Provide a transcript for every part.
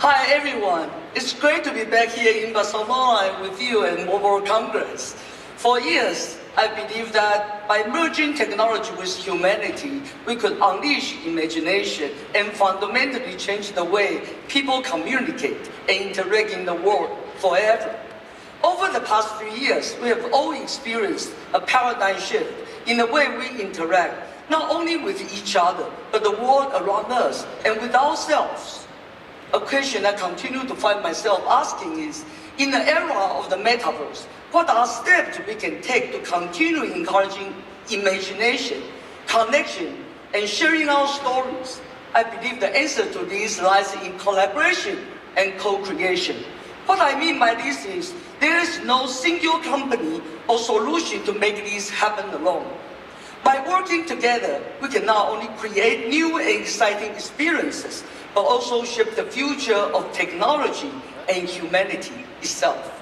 Hi everyone, it's great to be back here in Barcelona with you at Mobile Congress. For years, I believed that by merging technology with humanity, we could unleash imagination and fundamentally change the way people communicate and interact in the world forever. Over the past few years, we have all experienced a paradigm shift in the way we interact, not only with each other, but the world around us and with ourselves. A question I continue to find myself asking is, in the era of the metaverse, what are steps we can take to continue encouraging imagination, connection, and sharing our stories? I believe the answer to this lies in collaboration and co-creation. What I mean by this is, there is no single company or solution to make this happen alone. By working together, we can not only create new and exciting experiences, but also shape the future of technology and humanity itself.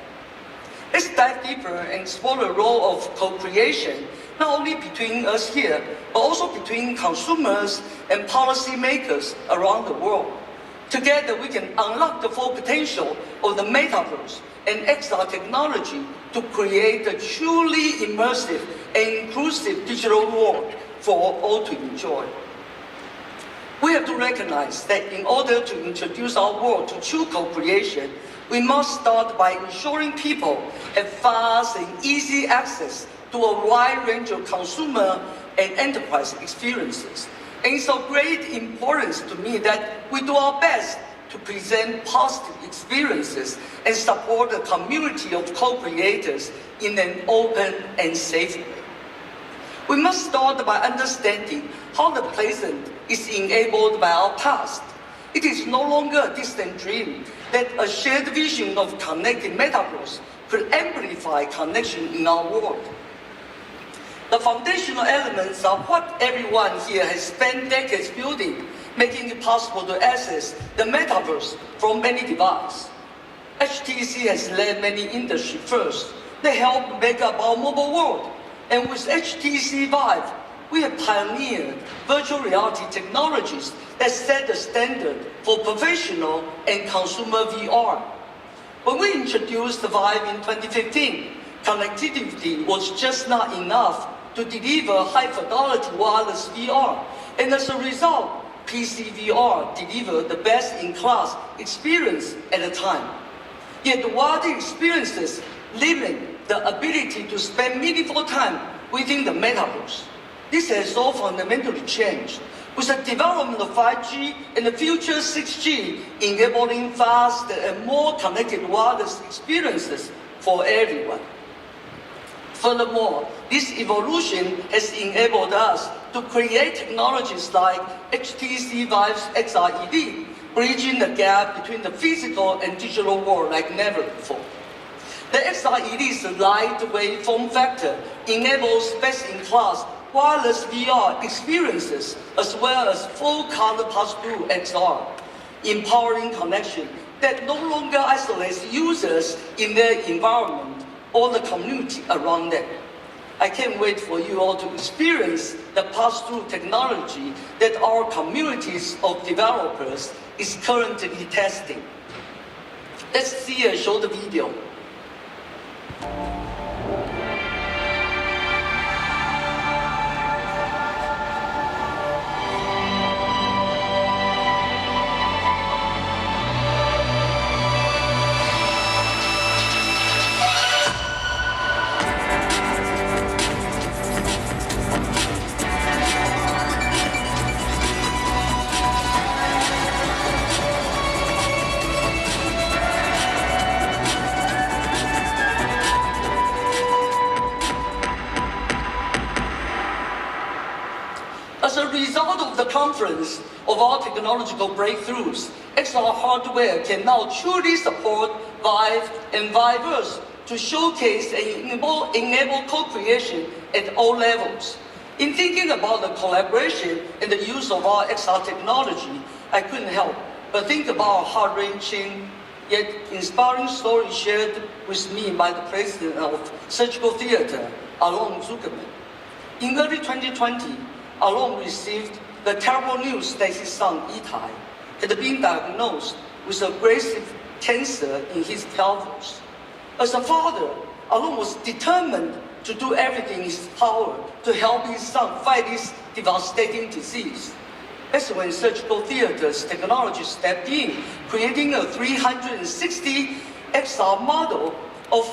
Let's dive deeper and explore the role of co-creation, not only between us here, but also between consumers and policymakers around the world. Together, we can unlock the full potential of the metaverse and XR technology to create a truly immersive and inclusive digital world for all to enjoy. We have to recognize that in order to introduce our world to true co-creation, we must start by ensuring people have fast and easy access to a wide range of consumer and enterprise experiences. And it's of great importance to me that we do our best to present positive experiences and support the community of co-creators in an open and safe way. We must start by understanding how the present is enabled by our past. It is no longer a distant dream that a shared vision of connected metaverse could amplify connection in our world. The foundational elements are what everyone here has spent decades building, making it possible to access the metaverse from any device. HTC has led many industry firsts that help make up our mobile world. And with HTC Vive, we have pioneered virtual reality technologies that set the standard for professional and consumer VR. When we introduced the Vive in 2015, connectivity was just not enough to deliver high-fidelity wireless VR. And as a result, PC VR delivered the best-in-class experience at the time. Yet while the experiences limit the ability to spend meaningful time within the metaverse, this has all fundamentally changed, with the development of 5G and the future 6G enabling faster and more connected wireless experiences for everyone. Furthermore, this evolution has enabled us to create technologies like HTC Vive's XR-EV, bridging the gap between the physical and digital world like never before. The XR-EV's lightweight form factor enables best-in-class wireless VR experiences as well as full-color pass-through XR, empowering connection that no longer isolates users in their environment or the community around them. I can't wait for you all to experience the pass-through technology that our communities of developers is currently testing. Let's see a short video. As a result of the confluence of our technological breakthroughs, XR hardware can now truly support Vive and Viveverse to showcase and enable co-creation at all levels. In thinking about the collaboration and the use of our XR technology, I couldn't help but think about a heart-wrenching yet inspiring story shared with me by the president of Surgical Theater, Alon Zuckerman. In early 2020, Alon received the terrible news that his son, Itai, had been diagnosed with aggressive cancer in his pelvis. As a father, Alon was determined to do everything in his power to help his son fight this devastating disease. That's when surgical theater's technology stepped in, creating a 360 XR model of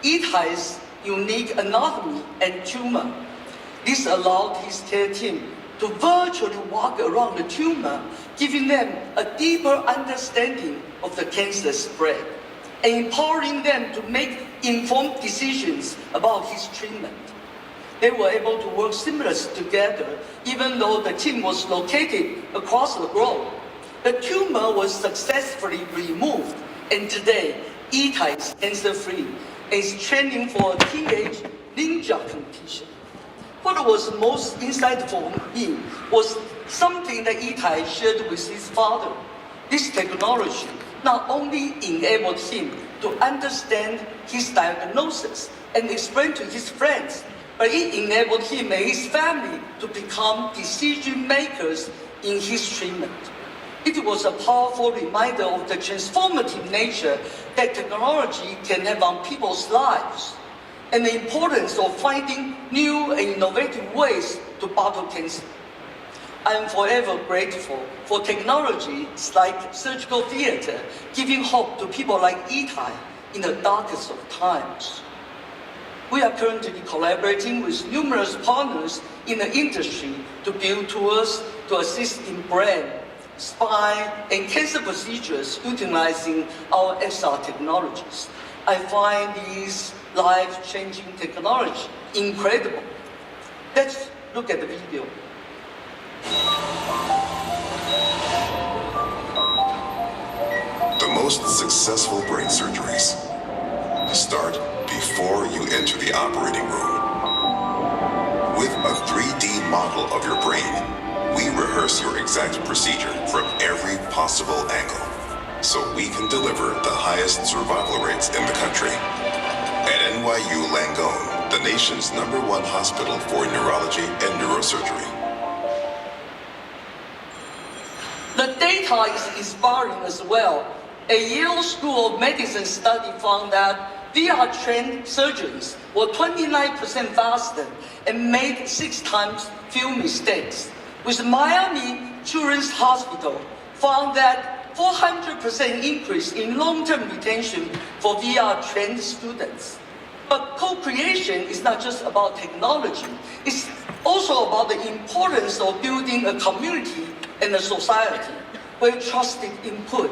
Itai's unique anatomy and tumor. This allowed his care team to virtually walk around the tumor, giving them a deeper understanding of the cancer spread and empowering them to make informed decisions about his treatment. They were able to work seamlessly together, even though the team was located across the globe. The tumor was successfully removed, and today, Itai is cancer-free and is training for a teenage ninja competition. What was most insightful for me was something that Itai shared with his father. This technology not only enabled him to understand his diagnosis and explain to his friends, but it enabled him and his family to become decision makers in his treatment. It was a powerful reminder of the transformative nature that technology can have on people's lives, and the importance of finding new and innovative ways to battle cancer. I am forever grateful for technologies like surgical theater, giving hope to people like Itai in the darkest of times. We are currently collaborating with numerous partners in the industry to build tools to assist in brain, spine, and cancer procedures utilizing our XR technologies. I find these life-changing technology incredible. Let's look at the video. The most successful brain surgeries start before you enter the operating room. With a 3D model of your brain, we rehearse your exact procedure from every possible angle, so we can deliver the highest survival rates in the country. At NYU Langone, the nation's #1 hospital for neurology and neurosurgery. The data is inspiring as well. A Yale School of Medicine study found that VR-trained surgeons were 29% faster and made 6 times fewer mistakes. With Miami Children's Hospital found that 400% increase in long-term retention for VR-trained students. But co-creation is not just about technology. It's also about the importance of building a community and a society where trusted input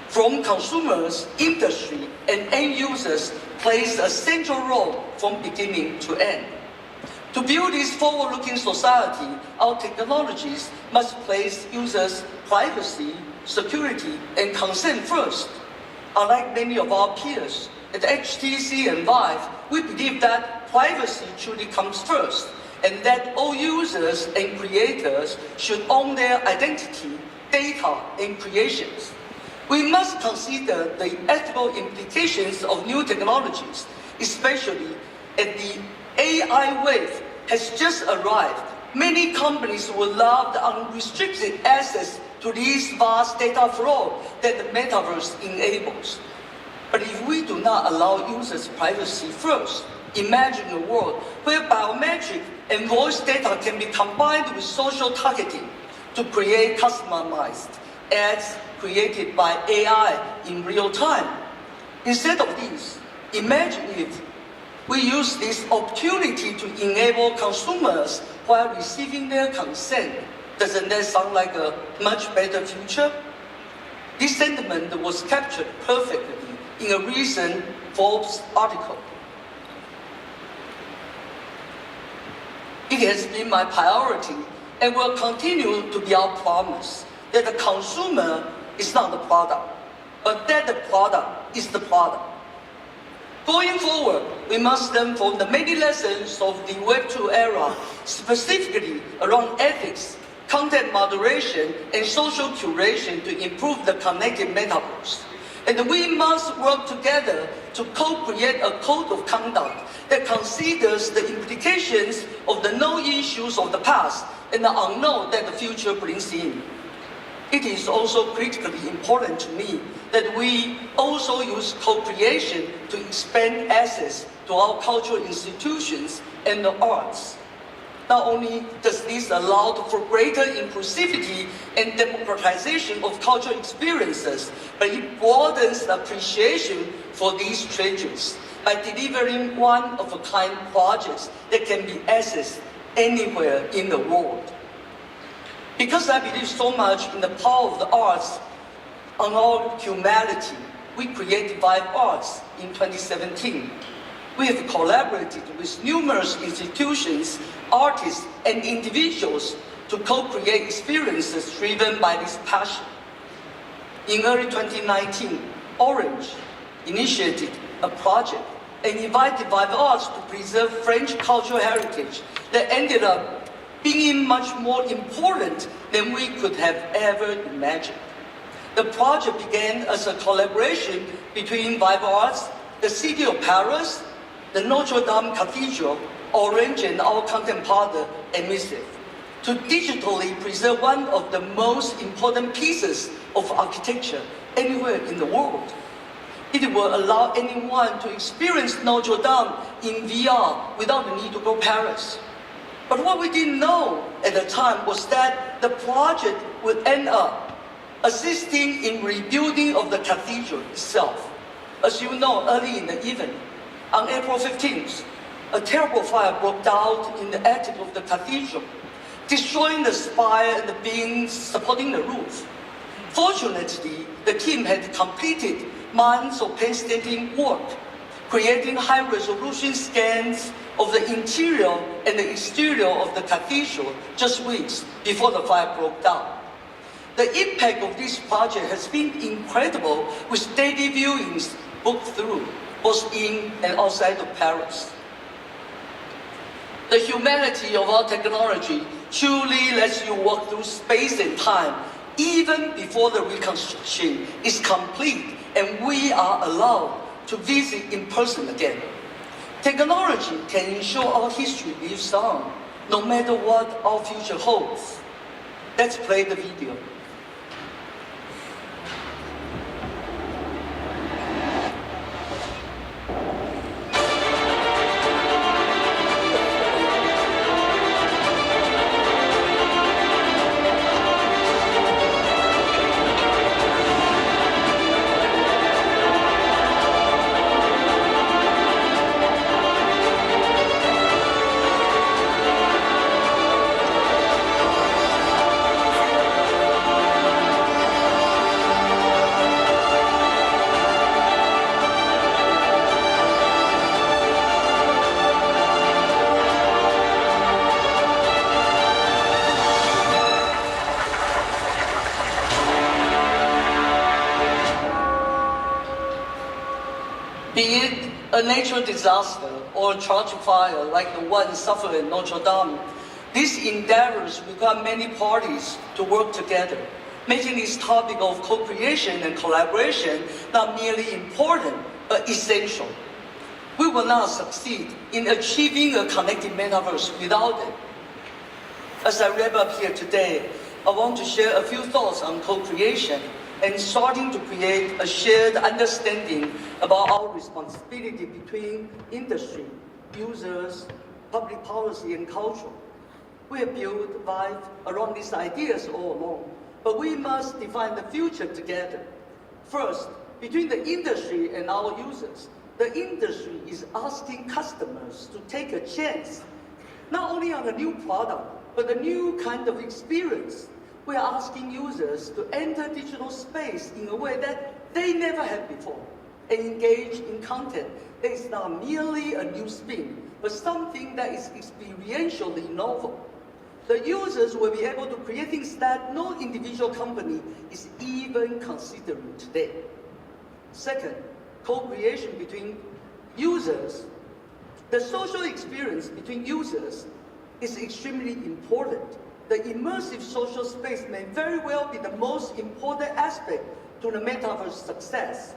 from consumers, industry, and end users plays a central role from beginning to end. To build this forward-looking society, our technologies must place users' privacy, security, and consent first. Unlike many of our peers, at HTC and Vive, we believe that privacy truly comes first, and that all users and creators should own their identity, data, and creations. We must consider the ethical implications of new technologies, especially as the AI wave has just arrived. Many companies would love the unrestricted access to this vast data flow that the metaverse enables. But if we do not allow users' privacy first, imagine a world where biometric and voice data can be combined with social targeting to create customized ads created by AI in real time. Instead of this, imagine if we use this opportunity to enable consumers while receiving their consent. Doesn't that sound like a much better future? This sentiment was captured perfectly in a recent Forbes article. It has been my priority and will continue to be our promise that the consumer is not the product, but that the product is the product. Going forward, we must learn from the many lessons of the Web 2 era, specifically around ethics, content moderation, and social curation to improve the connected metaverse. And we must work together to co-create a code of conduct that considers the implications of the known issues of the past and the unknown that the future brings in. it is also critically important to me that we also use co-creation to expand access to our cultural institutions and the arts. Not only does this allow for greater inclusivity and democratization of cultural experiences, but it broadens the appreciation for these treasures by delivering one-of-a-kind projects that can be accessed anywhere in the world. Because I believe so much in the power of the arts on our humanity, we created Vive Arts in 2017. We have collaborated with numerous institutions, artists, and individuals to co-create experiences driven by this passion. In early 2019, Orange initiated a project and invited Vive Arts to preserve French cultural heritage that ended up being much more important than we could have ever imagined. The project began as a collaboration between Vive Arts, the City of Paris, the Notre Dame Cathedral, Orange, and our content partner, Mwc, to digitally preserve one of the most important pieces of architecture anywhere in the world. It will allow anyone to experience Notre Dame in VR without the need to go to Paris. But what we didn't know at the time was that the project would end up assisting in rebuilding of the cathedral itself. As you know, early in the evening, on April 15th, a terrible fire broke out in the attic of the cathedral, destroying the spire and the beams supporting the roof. Fortunately, the team had completed months of painstaking work, creating high-resolution scans of the interior and the exterior of the cathedral just weeks before the fire broke out. The impact of this project has been incredible, with daily viewings booked through, both in and outside of Paris. The humanity of our technology truly lets you walk through space and time even before the reconstruction is complete and we are allowed to visit in person again. Technology can ensure our history lives on, no matter what our future holds. Let's play the video. Be it a natural disaster or a tragic fire like the one suffered at Notre Dame, these endeavors require many parties to work together, making this topic of co-creation and collaboration not merely important, but essential. We will not succeed in achieving a connected metaverse without it. As I wrap up here today, I want to share a few thoughts on co-creation and starting to create a shared understanding about our responsibility between industry, users, public policy, and culture. We have built Vive around these ideas all along, but we must define the future together. First, between the industry and our users, the industry is asking customers to take a chance, not only on a new product, but a new kind of experience. We are asking users to enter digital space in a way that they never had before and engage in content that is not merely a new spin, but something that is experientially novel. The users will be able to create things that no individual company is even considering today. Second, co-creation between users. The social experience between users is extremely important. The immersive social space may very well be the most important aspect to the metaverse success.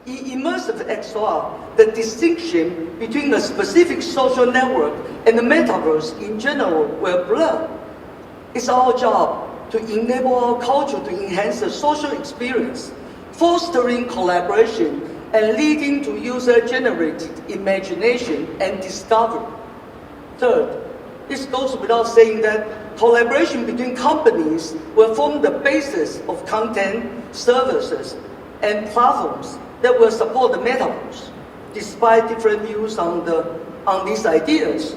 In immersive XR, the distinction between a specific social network and the metaverse in general will blur. It's our job to enable our culture to enhance the social experience, fostering collaboration and leading to user-generated imagination and discovery. Third, this goes without saying that collaboration between companies will form the basis of content, services, and platforms that will support the metaverse. Despite different views on these ideas,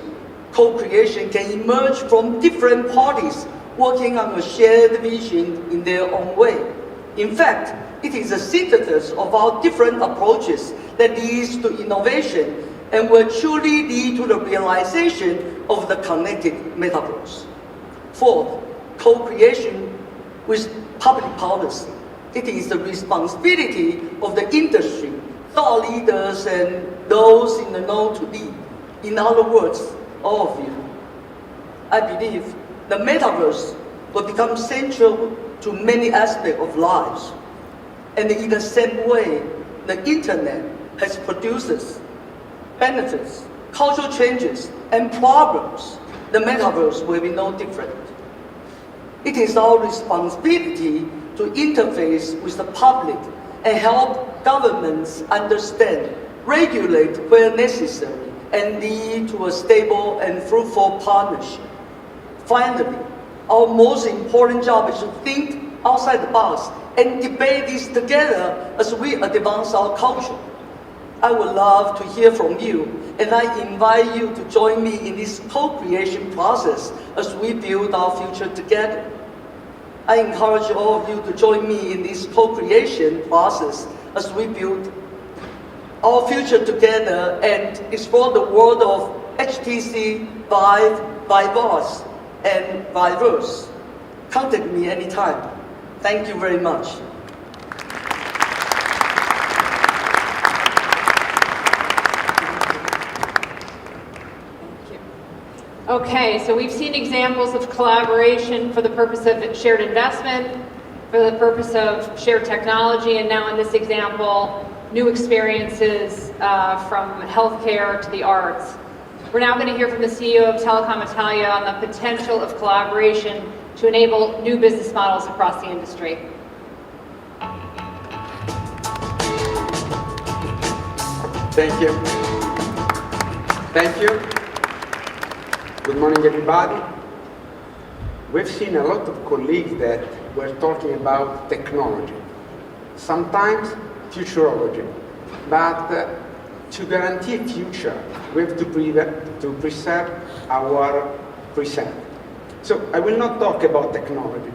co-creation can emerge from different parties working on a shared vision in their own way. In fact, it is a synthesis of our different approaches that leads to innovation and will truly lead to the realization of the connected metaverse. Fourth, co-creation with public policy. It is the responsibility of the industry, thought leaders, and those in the know to lead. In other words, all of you. I believe the metaverse will become central to many aspects of lives. And in the same way, the internet has produced benefits, cultural changes, and problems. The metaverse will be no different. It is our responsibility to interface with the public and help governments understand, regulate where necessary, and lead to a stable and fruitful partnership. Finally, our most important job is to think outside the box and debate this together as we advance our culture. I would love to hear from you, and I invite you to join me in this co-creation process as we build our future together. I encourage all of you to join me in this co-creation process as we build our future together and explore the world of HTC, Vive, Viveverse, and Viveverse. Contact me anytime. Thank you very much. Okay, so we've seen examples of collaboration for the purpose of shared investment, for the purpose of shared technology, and now in this example, new experiences from healthcare to the arts. We're now going to hear from the CEO of Telecom Italia on the potential of collaboration to enable new business models across the industry. Thank you. Thank you. Good morning, everybody. We've seen a lot of colleagues that were talking about technology, sometimes futurology, but to guarantee a future, we have to preserve our present. So I will not talk about technology.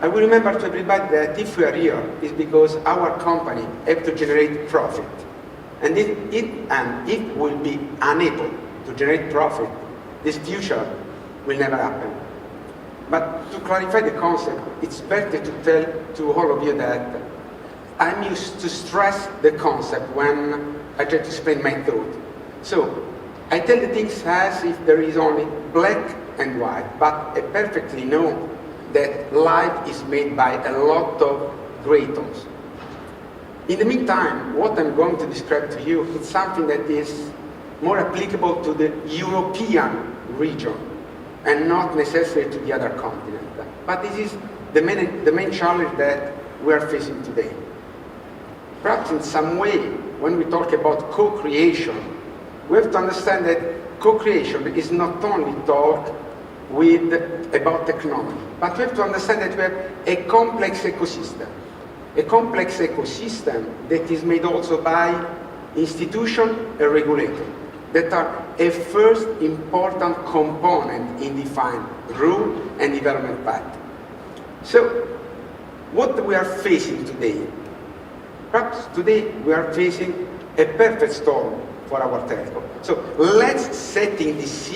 I will remember to everybody that if we are here, it's because our company has to generate profit. And if it will be unable to generate profit, this future will never happen. But to clarify the concept, it's better to tell to all of you that I'm used to stress the concept when I try to explain my thought. So I tell the things as if there is only black and white, but I perfectly know that life is made by a lot of gray tones. In the meantime, what I'm going to describe to you is something that is more applicable to the European region and not necessarily to the other continent. But this is the main challenge that we are facing today. Perhaps in some way, when we talk about co-creation, we have to understand that co-creation is not only talk about technology, but we have to understand that we have a complex ecosystem that is made also by institutions and regulators that are a first important component in defining rule and development path. So, what we are facing today? Perhaps today we are facing a perfect storm for our telco. So let's set in this